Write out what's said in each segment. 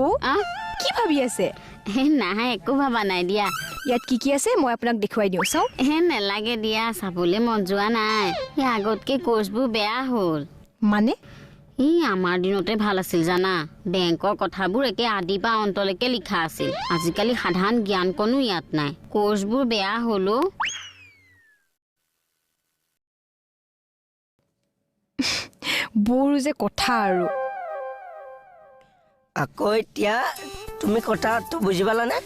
বৌ কি ভাবি আছে নাই একো ভাবা নাই দিয়া ইয়াত কি আছে মই আপোনাক দেখুৱাই দিওঁ চাও নেলাগে দিয়া চাবলৈ মন যোৱা নাই আগতকে কোৰ্চবোৰ বেয়া হ'ল মানে আমাৰ দিনতে ভাল আছিল জানা বেংকৰ কথাবোৰ একে আদি বা অন্তলৈকে লিখা আছিল আজিকালি সাধাৰণ জ্ঞান কোনো ইয়াত নাই কোৰ্চবোৰ বেয়া হলো বৌৰ যে কথা আৰু আকৌ এতিয়া তুমি কথাটো বুজি পালানে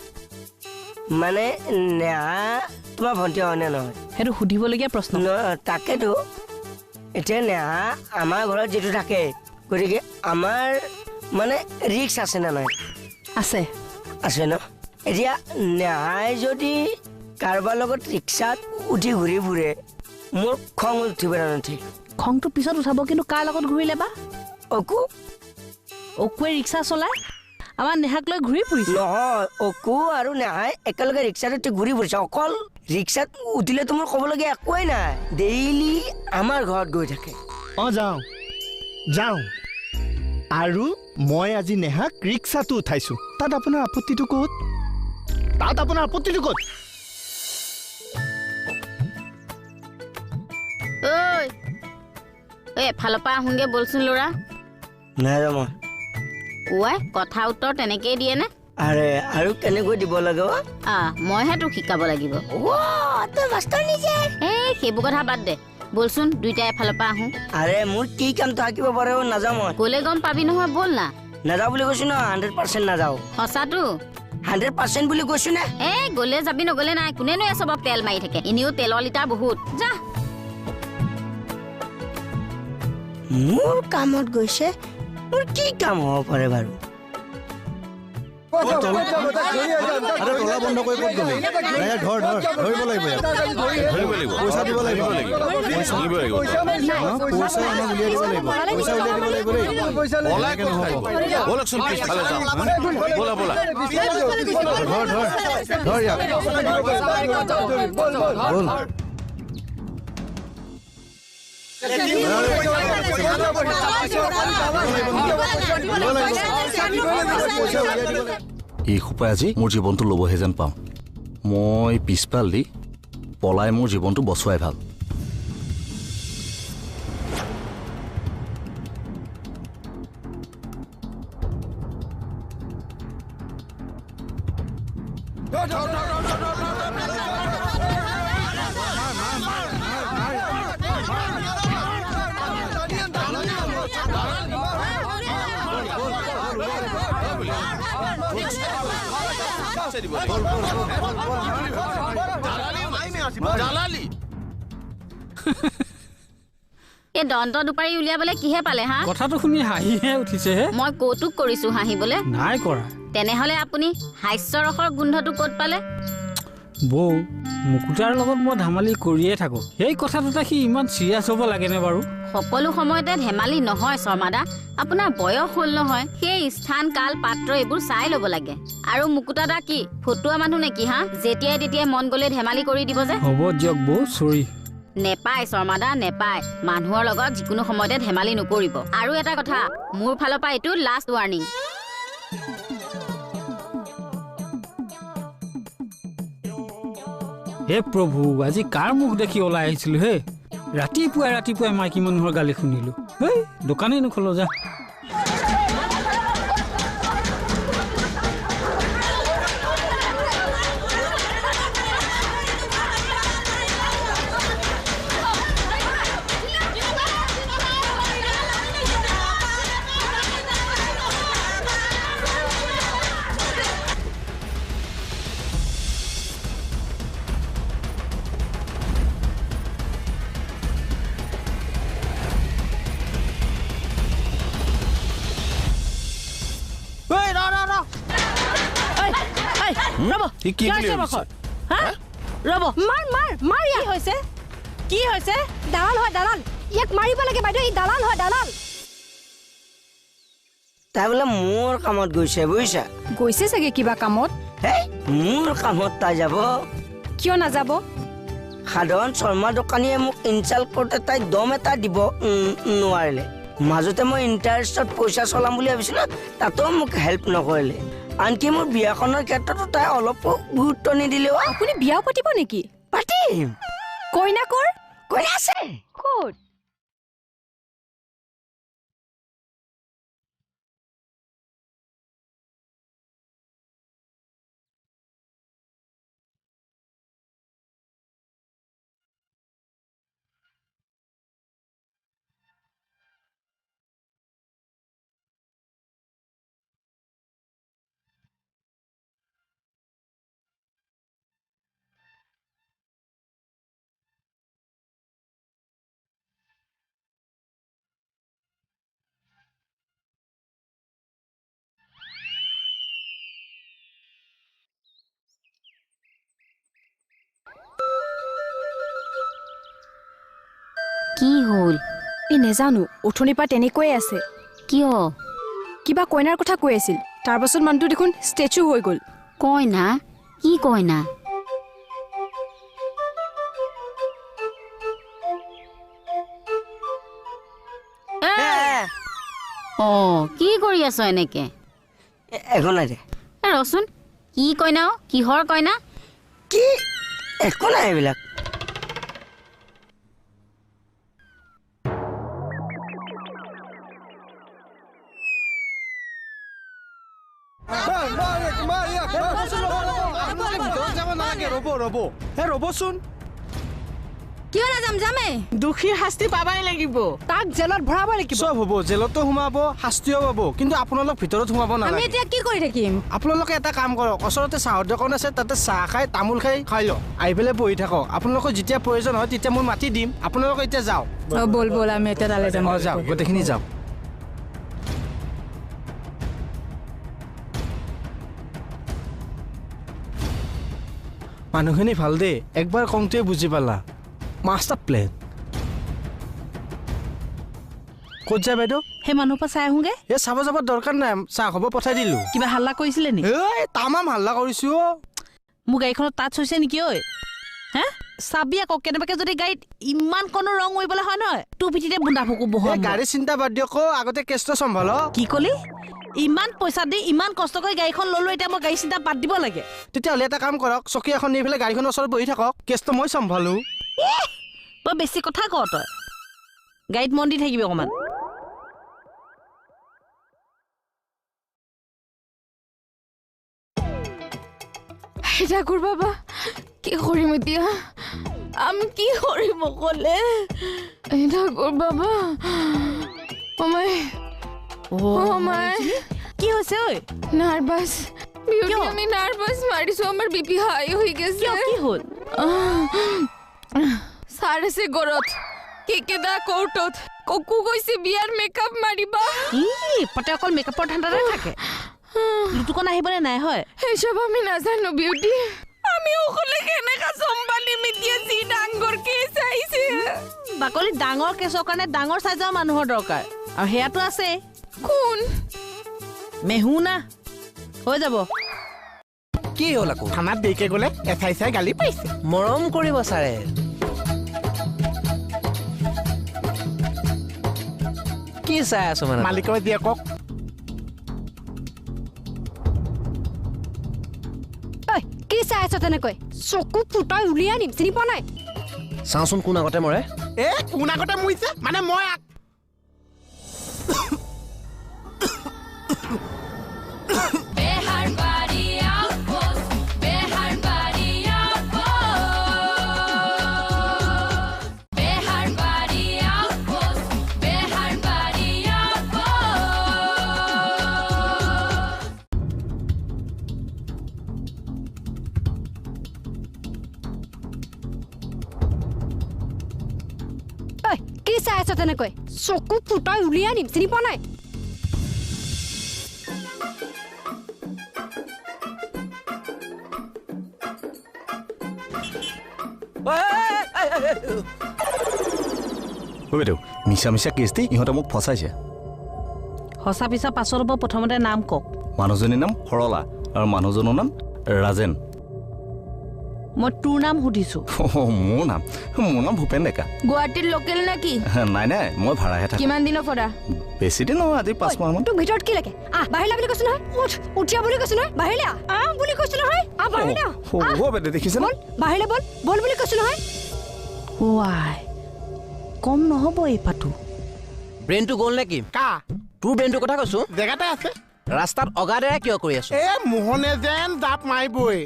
মানে নেহা তোমাৰ ভণ্টি হয়নে নহয় সেইটো সুধিবলগীয়া প্ৰশ্ন তাকেতো এতিয়া নেহা আমাৰ ঘৰত যিটো থাকে গতিকে আমাৰ মানে ৰিক্স আছে নে নাই আছে আছে ন এতিয়া নেহাই যদি কাৰোবাৰ লগত ৰিক্সাত উঠি ঘূৰি ফুৰে মোৰ খং উঠিব নুঠে খংটো পিছত উঠাব কিন্তু কাৰ লগত ঘূৰিলে বা অকুৱে ৰিক্সা চলাই আমাৰ নেহাক লৈ ঘূৰি ফুৰিছে নহয় অকু আৰু নেহাই একেলগে ৰিক্সাত উঠি ঘূৰি ফুৰিছে অকল ৰিক্সাত উঠিলে তোমাৰ ক'বলগীয়া একোৱেই নাই ডেইলি আমাৰ ঘৰত গৈ থাকে যাওঁ আৰু মই আজি নেহাক ৰিক্সাটো উঠাইছো তাত আপোনাৰ আপত্তিটো ক'ত এফালৰ পৰা আহোঁগে বলচোন ল'ৰা নাই ওৱাই কথা উত্তৰ তেনেকেই দিয়ে নে আৰে আৰু কেনেকৈ দিব লাগে মইহে তোক শিকাব লাগিব সেইবোৰ কথা বাদ দে বলচোন দুইটাই এফালৰ পৰা আহোঁ আৰে মোৰ কি কাম থাকিব পাৰে নাযাওঁ মই গ'লে গম পাবি নহয় বল না নাযাওঁ বুলি কৈছো ন 100% নাযাওঁ সঁচাটো 100% বুলি কৈছো নে গ'লে যাবি নগ'লে নাই কোনেনো চবক তেল মাৰি থাকে এনেও তেলৰ লিটাৰ বহুত যা মোৰ কামত গৈছে মোৰ কি কাম হ'ব পাৰে বাৰু তলা বন্ধ কৰি ক'ত গ'লি ধৰিব লাগিব পইচা দিব লাগিব পইচা উলিয়াই দিব এই সোপাই আজি মোৰ জীৱনটো ল'বহে যেন পাওঁ মই পিছফাল দি পলাই মোৰ জীৱনটো বচোৱাই ভাল এই দন্ত দুপাৰি উলিয়াবলৈ কিহে পালে হা কথাটো শুনি হাঁহিহে উঠিছেহে মই কৌতুক কৰিছো হাঁহিবলৈ নাই কৰা তেনেহলে আপুনি হাস্যৰসৰ গোন্ধটো ক'ত পালে বৌ মুকুতাৰ লগত মই ধেমালি কৰিয়ে থাকো এই কথাটোতে সি ইমান চিৰিয়াছ হ'ব লাগেনে বাৰু সকলো সময়তে ধেমালি নহয় শৰ্মাদা আপোনাৰ বয়স হ'ল নহয় সেই স্থান কাল পাত্ৰ এইবোৰ চাই ল'ব লাগে আৰু মুকুতাদা কি ফটুৱা মানুহ নেকি হা যেতিয়াই তেতিয়াই মন গ'লে ধেমালি কৰি দিব যে হ'ব দিয়ক বৌ চৰি নেপায় শৰ্মাদা নেপায় মানুহৰ লগত যিকোনো সময়তে ধেমালি নকৰিব আৰু এটা কথা মোৰ ফালৰ পৰা এইটো লাষ্ট ৱাৰ্ণিং হে প্ৰভু আজি কাৰ মুখ দেখি ওলাই আহিছিলো হে ৰাতিপুৱাই মাইকী মানুহৰ গালি শুনিলো হেই দোকানেই নোখোলো যা তাই বোলে মোৰ কামত গৈছে বুজিছা গৈছে চাগে কিবা কামত মোৰ কামত তাই যাব কিয় নাযাব সাধাৰণ শৰ্মা দোকানীয়ে মোক ইনচাল্ট কৰোঁতে তাই দম এটা দিব নোৱাৰিলে মাজতে মই ইণ্টাৰেষ্টত পইচা চলাম বুলি ভাবিছিলোঁ তাতো মোক হেল্প নকৰিলে আনকি মোৰ বিয়াখনৰ ক্ষেত্ৰতো তাই অলপো গুৰুত্ব নিদিলেও আপুনি বিয়াও পাতিব নেকি পাতিম কইনা কৰ কৈ আছে ক'ত কি হ'ল এই নেজানো উঠনিৰ পৰা তেনেকৈয়ে আছে কিয় কিবা কইনাৰ কথা কৈ আছিল তাৰপাছত মানুহটো দেখোন ষ্টেচু হৈ গ'ল কইনা কি কইনা কি কৰি আছ এনেকে একো নাই দে ৰচোন কি কইনা কিহৰ কইনা কি একো নাই এইবিলাক ৰ'বচোন কিয় নাযাম যামে দোষীৰ শাস্তি পাবাই লাগিব তাক জেলত ভৰাব লাগিব চব হ'ব জেলতো সোমাব শাস্তিও পাব কিন্তু আপোনালোক ভিতৰত সোমাব আমি নালাগে এতিয়া কি কৰি থাকিম আপোনালোকে এটা কাম কৰক ওচৰতে চাহৰ দোকান আছে তাতে চাহ খাই তামোল খাই লওক আহি পেলাই বহি থাকক আপোনালোকৰ যেতিয়া প্ৰয়োজন হয় তেতিয়া মই মাতি দিম আপোনালোকে এতিয়া যাওক বল বল আমি এতিয়া তালৈ যাম যাওক গোটেইখিনি যাওক মানুহখিনি ভাল দেই একবাৰ কওঁতে বুজি পালা মাষ্টাৰ প্লেন ক'ত যায় বাইদেউ সেই মানুহৰ পৰা চাই আহোঁগে এই চাব যাব দৰকাৰ নাই চাহ খাব পঠাই দিলোঁ কিবা হাল্লা কৰিছিলে নি এই তামাম হাল্লা কৰিছোঁ মোৰ গাড়ীখনত টাচ হৈছে নেকি ঐ হে চাবি আকৌ কেনেবাকে যদি গাড়ীত ইমান কণো ৰং উৰিবলৈ হয় নহয় তোৰ পিঠিতে বুন্দা ফুকো বহ গাড়ী চিন্তা বাদ দিয়ক আগতে কেছটো চম্ভাল কি কলি ইমান পইচা দি ইমান কষ্ট কৰি গাড়ীখন ললো এতিয়া মই গাড়ী চিন্তা বাদ দিব লাগে তেতিয়াহ'লে এটা কাম কৰক চকী এখন নি পেলাই গাড়ীখনৰ ওচৰত বহি থাকক কেছটো মই চম্ভালো তই বেছি কথা ক তই গাড়ীত মন দি থাকিবি অকণমান ঠাকুর বাবা কি করিম এতিয়া আমি কি করিম অকলে ঠাকুর বাবা ওমাই ওমাই কি হৈছে ঐ নার্ভাস বিউটি আমি নার্ভাস মারিছো আমার বিপি হাই হয়ে গেছে কি হল স্যার আছে গরত কেকেদা কোর্টত ককু কইছে বিয়ার মেকআপ মারিবা পতে অকল মেকআপৰ ধান্দাতে থাকে লুটুকন আহিবনে নাই হয় এসব আমি নাজানো বিউটি আমি ওকলে কেনেকা চম্ভালিম এতিয়া যি ডাঙৰ কেছ আহিছে বাকলি ডাঙৰ কেছৰ কাৰণে ডাঙৰ চাইজৰ মানুহৰ দৰকাৰ আৰু হেয়াটো আছে কোন মেহুনা হৈ যাব কি হ'ল আকৌ থানাত দেৰিকে গ'লে এঠাই চাই গালি পাইছে মৰম কৰিব ছাৰে কি চাই আছো মানে মালিকৰ দিয়ে কওক কি চাই আছ তেনেকৈ চকু ফুটাই উলিয়াই নিম চিনি পোৱা নাই চাওঁচোন কোন আগতে মৰে এ কোন আগতে মৰিছে মানে মই কি চাই আছ তেনেকৈ চকু ফুটাই উলিয়াই নিম চিনি পোৱা নাই বাইদেউ মিছা মিছা কেছ দি ইহঁতে মোক ফচাইছে সঁচা পিছা পাছত হ'ব প্ৰথমতে নাম কওক মানুহজনীৰ নাম সৰলা আৰু মানুহজনৰ নাম ৰাজেন মই তোৰ নাম সুধিছো মোৰ নাম ভূপেন ডেকা গুৱাহাটীৰ লোকেল নেকি নাই নাই মই ভাড়াহে থাকোঁ কিমান দিনৰ পৰা বেছি দিন নহয় আজি 5 মাহমান তোক ভিতৰত কি লাগে বাহিৰলৈ বুলি কৈছো নহয় উঠিয়া বুলি কৈছো নহয় বাহিৰলৈ বুলি কৈছো নহয় বাহিৰলৈ হ'ব বেদে দেখিছে বল বাহিৰলৈ বল বুলি কৈছো নহয় ৱাই কম নহ'ব এই পাতো ব্ৰেইনটো গ'ল নেকি কা তোৰ ব্ৰেইনটোৰ কথা কৈছো জেগাতে আছে ৰাস্তাত অগাদেৰে কিয় কৰি আছো মোহনে যেন জাপ মাৰিবই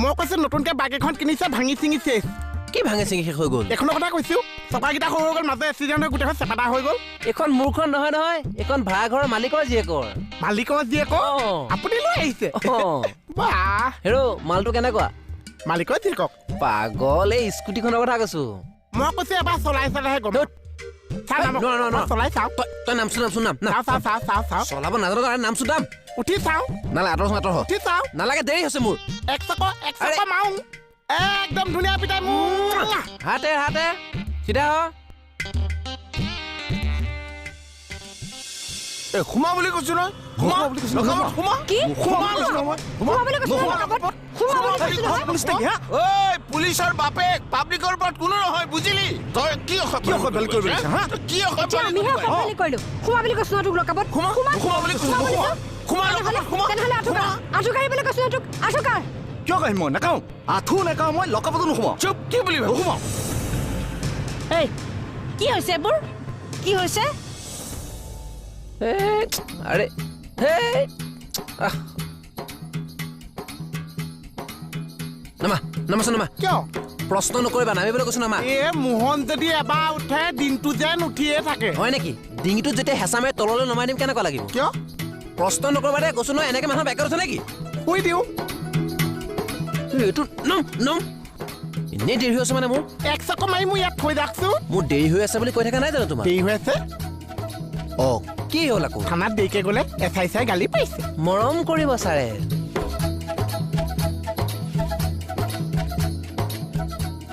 মই কৈছো নতুনকে বাইক এখন কিনিছে ভাঙি চিঙিছে কি ভাঙে চিঙি শেষ হৈ গ'ল এখনৰ কথা কৈছো চপাকেইটা সৰু হৈ গ'ল মাজে এক্সিডেণ্ট হৈ গোটেইখন চেপাটা হৈ গ'ল এইখন মোৰখন নহয় এইখন ভাড়া ঘৰৰ মালিকৰ জীয়েকৰ মালিকৰ জীয়েক আপুনি লৈ আহিছে বাহ হেৰ' মালটো কেনেকুৱা মালিকৰ জীয়েকক পাগল এই স্কুটিখনৰ কথা কৈছো মই কৈছো এবাৰ চলাই চালেহে গম চলাই চাওঁ তই নামচোন নাম চাওঁ চলাব নাজানো তই নামচোন নাম উঠি চাওঁ নালাগে আঁতৰ উঠি চাওঁ নালাগে দেৰি হৈছে মোৰ এক চক মাৰো একদম ধুনীয়া পিতাই মোৰ হাতে চিধা হ সোমা বুলি কৈছো নহয় পুলিচৰ বাপেক পাব্লিকৰ ওপৰত কোনো নহয় বুজিলি তই কি কিয় কাহিম মই নাকাওঁ আঁঠু নাকাওঁ মই লকাপতো নোসোমাওঁ চুপ কি বুলি নোসোমাওঁ এই কি হৈছে এইবোৰ কি হৈছে আৰে নামা কিয় প্ৰশ্ন নকৰিবা নামিবলৈ কৈছো নামা মোহন যদি এবাৰ উঠে দিনটো যেন উঠিয়ে থাকে হয় নেকি ডিঙিটোত যেতিয়া হেঁচা মাৰি তললৈ নমাই দিম কেনেকুৱা লাগিব কিয় প্ৰশ্ন নকৰিবা দে কৈছো নহয় এনেকে মানুহৰ বেকত উঠে নেকি শুই দিওঁ এইটো নম এনেই দেৰি হৈ আছে মানে মোৰ এক চক মাৰি মোৰ ইয়াত থৈ ৰাখছো মোৰ দেৰি হৈ আছে বুলি কৈ থকা নাই জানো তোমাৰ দেৰি হৈ আছে কি হ'ল আকৌ থানাত দেৰিকে গ'লে এচাই চাই গালি পাইছে মৰম কৰিব ছাৰে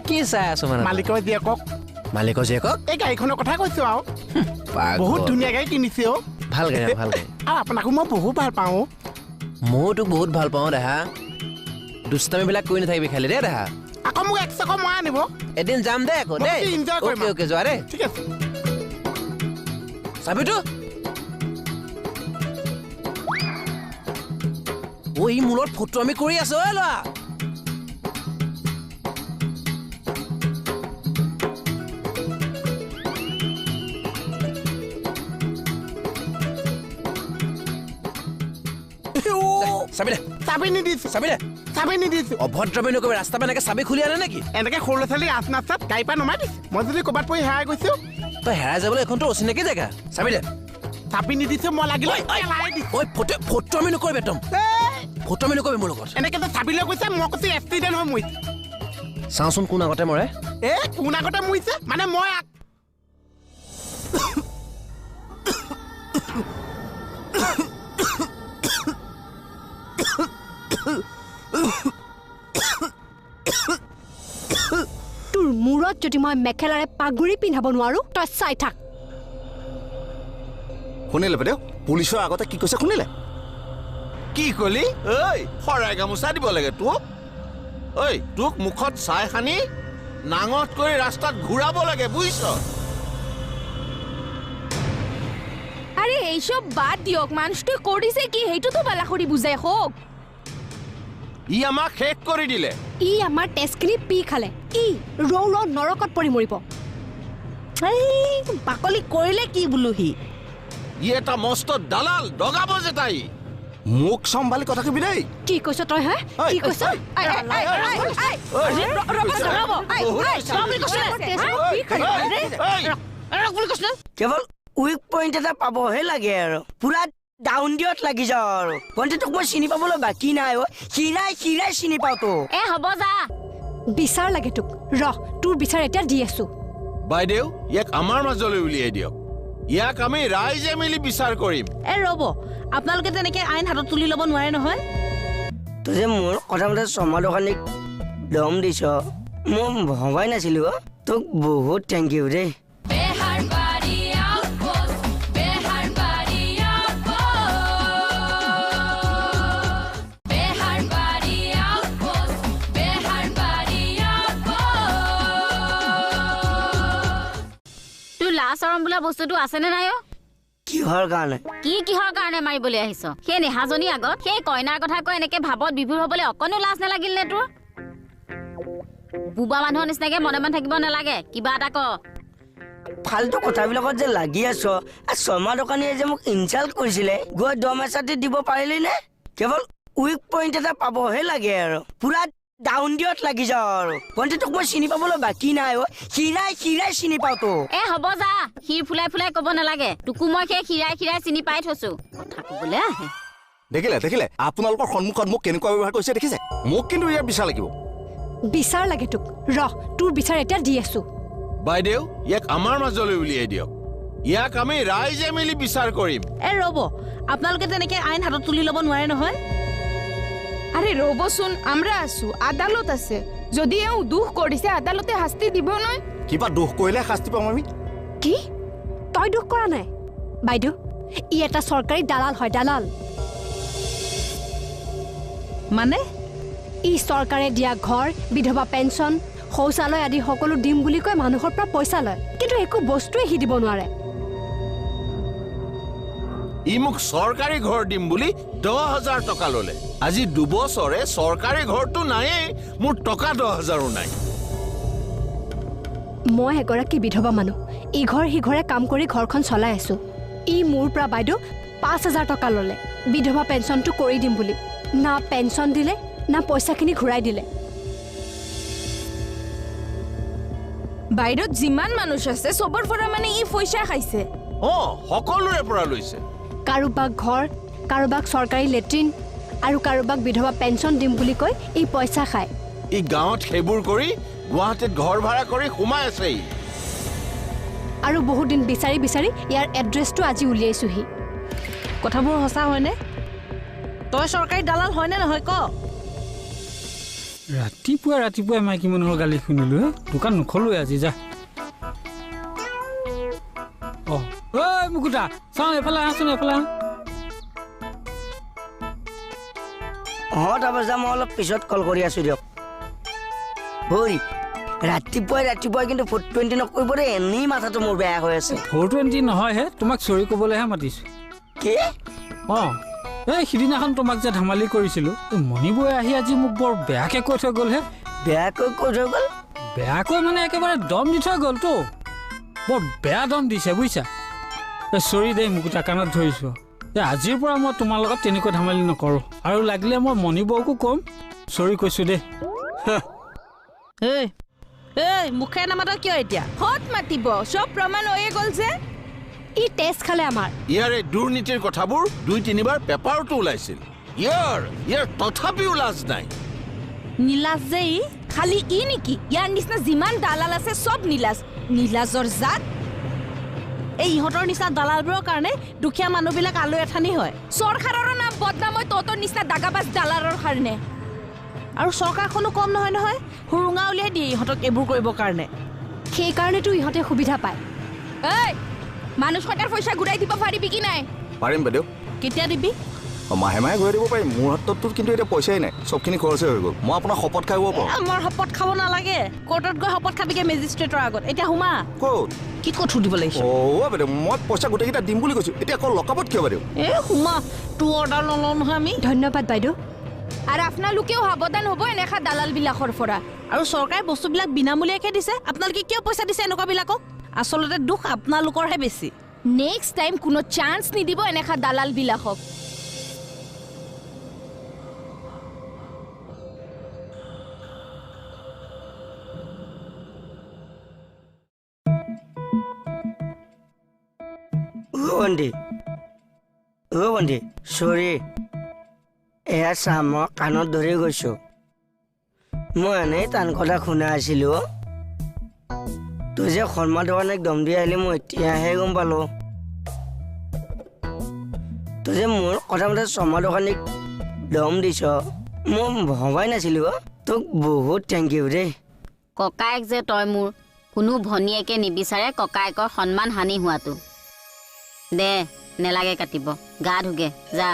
কি চাই আছো মানে মালিকৰ জীয়েকক এই গাড়ীখনৰ কথা কৈছো আৰু বহুত ধুনীয়া গাড়ী কিনিছে ভাল গাড়ী আৰু আপোনাকো মই বহুত ভাল পাওঁ ময়ো তোক বহুত ভাল পাওঁ দেহা দুষ্টামিবিলাক কৰি নাথাকিবি খালি দেই দেহা আকৌ মোক এক চক মই আনিব এদিন যাম দে আকৌ দেই অ'কে যোৱা দেই ঠিক আছে চাবিটো ই মূলত ফটো আমি কৰি আছো ল'ৰা চাবি নিদিছো অভদ্ৰামি নকৰিবি ৰাস্তা পৰা এনেকে চাবি খুলি আনে নেকি এনেকে সৰু ল'ৰা ছোৱালী আঠ নাচাত গাড়ী পৰা নমাই দিছে মই যদি ক'ৰবাত পৰি হেৰাই গৈছো তই হেৰাই যাবলৈ এইখনতো অচিনাকি জেগা চাবি দে চাবি নিদিছো মই লাগিলে ফটো আমি নকৰিবি একদম ফটো আমি নকৰিবি মোৰ লগত এনেকে যে চাবি লৈ গৈছে মই কৈছো এক্সিডেণ্ট হৈ মৰিছে চাওঁচোন কোন আগতে মৰে কোন আগতে মৰিছে মানে মই তোৰ মূৰত যদি মই মেখেলাৰে পাগুৰি পিন্ধাব নোৱাৰো তই চাই থাক শুনিলে বাইদেউ পুলিচৰ আগতে কি কৈছে শুনিলে কি কলি শৰাই গামোচা দিব লাগে তোক মুখত চাই সানি নাঙত কৰি ৰাস্তাত ঘূৰাব লাগে বুজিছ আৰে এইসব বাদ দিয়ক মানুষটা কৰিছে কি সেইটোতো বালা কৰি বুজাই হোক ই আমাক শেষ কৰি দিলে ই আমাৰ টেষ্টখিনি পি খালে ই ৰৌ নৰকত পৰি মৰিব বাকলি কৰিলে কি বোলো সি ই এটা মস্ত দালাল দগাব যে তাই মোক চম্ভালি কথা কবি দেই কি কৈছ তই হে কি কৈছ কেৱল উইক পইণ্ট এটা পাবহে লাগে আৰু পুৰা ডাউন দিয়ত লাগি যাওঁ আৰু ভণ্টি তোক মই চিনি পাবলৈ বাকী নাই হিৰাই চিনি পাওঁ তো হ'ব যা বিচাৰ লাগে তোক তোৰ বিচাৰ এতিয়া দি আছো বাইদেউ ইয়াক আমাৰ মাজলৈ উলিয়াই দিয়ক ইয়াক আমি ৰাইজে মিলি বিচাৰ কৰিম ৰ'ব আপোনালোকে তেনেকে আইন হাতত তুলি ল'ব নোৱাৰে নহয় তই যে মোৰ কথা মতে শৰ্মা দোকানীক দম দিছ মই ভবাই নাছিলো তোক বহুত থেংক ইউ দেই গা চৰম বোলা বস্তুটো আছেনে নাই অ কিহৰ কাৰণে কিহৰ কাৰণে মাৰিবলৈ আহিছ সেই নেহাজনী আগত সেই কইনাৰ কথা কৈ এনেকে ভাবত বিভুৰ হবলৈ অকণো লাজ নালাগিল নে তোৰ বুবা মানুহৰ নিচিনাকে মনে মনে থাকিব নালাগে কিবা এটা ক ফাল্টু কথাবিলাকত যে লাগি আছ শৰ্মা দোকানীয়ে যে মোক ইনচাল্ট কৰিছিলে গৈ দম এচাটি দিব পাৰিলি নে কেৱল উইক পইণ্ট এটা পাবহে লাগে আৰু পুৰা ডাউন দিয়ত লাগি যাওঁ আৰু ভণ্টি তোক মই চিনি পাবলৈ বাকী নাই অ হিৰাই চিনি পাওঁ তো হ'ব যা শিৰ ফুলাই ফুলাই কব নালাগে তোকো মই সেই হিৰাই চিনি পাই থৈছো কথা কবলৈ আহে দেখিলে আপোনালোকৰ সন্মুখত মোক কেনেকুৱা ব্যৱহাৰ কৰিছে দেখিছে মোক কিন্তু ইয়াৰ বিচাৰ লাগিব বিচাৰ লাগে তোক ৰহ তোৰ বিচাৰ এতিয়া দি আছো বাইদেউ ইয়াক আমাৰ মাজলৈ উলিয়াই দিয়ক ইয়াক আমি ৰাইজে মিলি বিচাৰ কৰিম ৰ'ব আপোনালোকে তেনেকে আইন হাতত তুলি ল'ব নোৱাৰে নহয় আৰে ৰবসুন আমৰা আছো আদালত আছে যদি এও দুখ কৰিছে আদালতে শাস্তি দিব নয় কিবা দোষ কৰিলে শাস্তি পাম আমি কি তই দুখ কৰা নাই বাইদেউ ই এটা চৰকাৰী দালাল হয় দালাল মানে ই চৰকাৰে দিয়া ঘৰ বিধৱা পেঞ্চন শৌচালয় আদি সকলো দিম বুলি কৈ মানুহৰ পৰা পইচা লয় কিন্তু একো বস্তুৱে সি দিব নোৱাৰে ই মোক চৰকাৰী ঘৰ দিম বুলি 10,000 টকা ললে আজি 2 বছৰে চৰকাৰী ঘৰটো নাইয়ে মোৰ টকা 10,000ও নাই মই এগৰাকী বিধৱা মানুহ ইঘৰ সিঘৰে কাম কৰি ঘৰখন চলাই আছো ই মোৰ পৰা বাইদেউ 5,000 টকা ললে বিধৱা পেঞ্চনটো কৰি দিম বুলি না পেঞ্চন দিলে না পইচাখিনি ঘূৰাই দিলে বাইৰত যিমান মানুহ আছে সবৰ পৰা মানে ই পইচা খাইছে সকলোৰে পৰা লৈছে কাৰোবাক ঘৰ কাৰোবাক চৰকাৰী লেট্ৰিন আৰু কাৰোবাক বিধৱা পেঞ্চন দিম বুলি কৈ ই পইচা খায় ই গাঁৱত সেইবোৰ কৰি গুৱাহাটীত ঘৰ ভাড়া কৰি সোমাই আছে আৰু বহুত দিন বিচাৰি ইয়াৰ এড্ৰেছটো আজি উলিয়াইছোহি কথাবোৰ সঁচা হয়নে তই চৰকাৰী দালাল হয়নে নহয় ক ৰাতিপুৱাই মাইকী মানুহৰ গালি শুনিলো দোকান নখলোৱে আজি যা ঐ মুকুতা চাওঁ এফালে আহচোন এফালে তাৰপৰা যাম মই অলপ পিছত কল কৰি আছো দিয়ক ভৰি ৰাতিপুৱাই কিন্তু 420 নকৰিব দেই এনেই মাথাটো মোৰ বেয়া হৈ আছে 420 নহয় হে তোমাক চৰি ক'বলৈহে মাতিছো কি এই সিদিনাখন তোমাক যে ধেমালি কৰিছিলো মণিবই আহি আজি মোক বৰ বেয়াকে কৈ থৈ গ'ল হে বেয়াকৈ মানে একেবাৰে দম দি থৈ গ'লতো বৰ বেয়া দম দিছে বুজিছা চৰি দেই মুকুতা কাণত ধৰিছো আজিৰ পৰা মই তোমাৰ লগত তেনেকৈ ধেমালি নকৰো আৰু লাগিলে মই মণিবকো ক'ম চৰি কৈছো দেই মুখে নামাতা কিয় এতিয়া হত মাতিব সব প্ৰমাণ হৈয়ে গ'ল যে ই টেষ্ট খালে আমাৰ ইয়াৰে দুৰ্নীতিৰ কথাবোৰ 2-3 বাৰ পেপাৰতো ওলাইছিল ইয়াৰ তথাপিও লাজ নাই নীলাজ যে খালি ই নেকি ইয়াৰ নিচিনা যিমান দালাল আছে সব নীলাজৰ জাত এই ইহঁতৰ নিচিনা দালালবোৰৰ কাৰণে দুখীয়া মানুহবিলাক আলু এঠানি হয় চৰকাৰৰ নাম বদনাম হয় তহঁতৰ নিচিনা দাগাবাজ দালালৰ কাৰণে আৰু চৰকাৰখনো কম নহয় হুৰুঙা উলিয়াই দিয়ে ইহঁতক এইবোৰ কৰিবৰ কাৰণে সেইকাৰণেতো ইহঁতে সুবিধা পায় মানুহ সৰকাৰ পইচা ঘূৰাই দিব পাৰিবি কি নাই পাৰিম বাইদেউ কেতিয়া দিবি মাহে ঘূৰাই দিব পাৰিম মোৰ হাতততো কিন্তু এতিয়া পইচাই নাই চবখিনি খৰচে হৈ গ'ল মই আপোনাৰ শপত খাব পাৰোঁ আমাৰ শপত খাব নালাগে কোৰ্টত গৈ শপত খাবিগে মেজিষ্ট্ৰেটৰ আগত এতিয়া সোমা ক'ত কি ক'ত সুধিব লাগিছে বাইদেউ মই পইচা গোটেইকেইটা দিম বুলি কৈছোঁ এতিয়া আকৌ লকাপত কিয় বাইদেউ সোমা তোৰ অৰ্ডাৰ নলওঁ নহয় আমি ধন্যবাদ বাইদেউ আৰু আপোনালোকেও সাৱধান হ'ব এনেকা দালালবিলাকৰ পৰা আৰু চৰকাৰে বস্তুবিলাক বিনামূলীয়াকৈ দিছে আপোনালোকে কিয় পইচা দিছে এনেকুৱাবিলাকক আচলতে দুখ আপোনালোকৰহে বেছি নেক্সট টাইম কোনো চান্স নিদিব এনেকা দালালবিলাকক বন্ধি চৰি এয়া চাহ মই কাণত ধৰি গৈছো মই এনেই টান কথা শুনা আছিলো তই যে শৰ্মা দোকানীক দম দি আহিলি মই এতিয়াহে গম পালো তই যে মোৰ কথা মতে শৰ্মা দোকানীক দম দিছ মই ভবাই নাছিলো তোক বহুত থেংক ইউ দেই ককায়েক যে তই মোৰ কোনো ভনীয়েকে নিবিচাৰে ককায়েকৰ সন্মান হানি হোৱাটো দে নেলাগে কাটিব গা ধুগে যা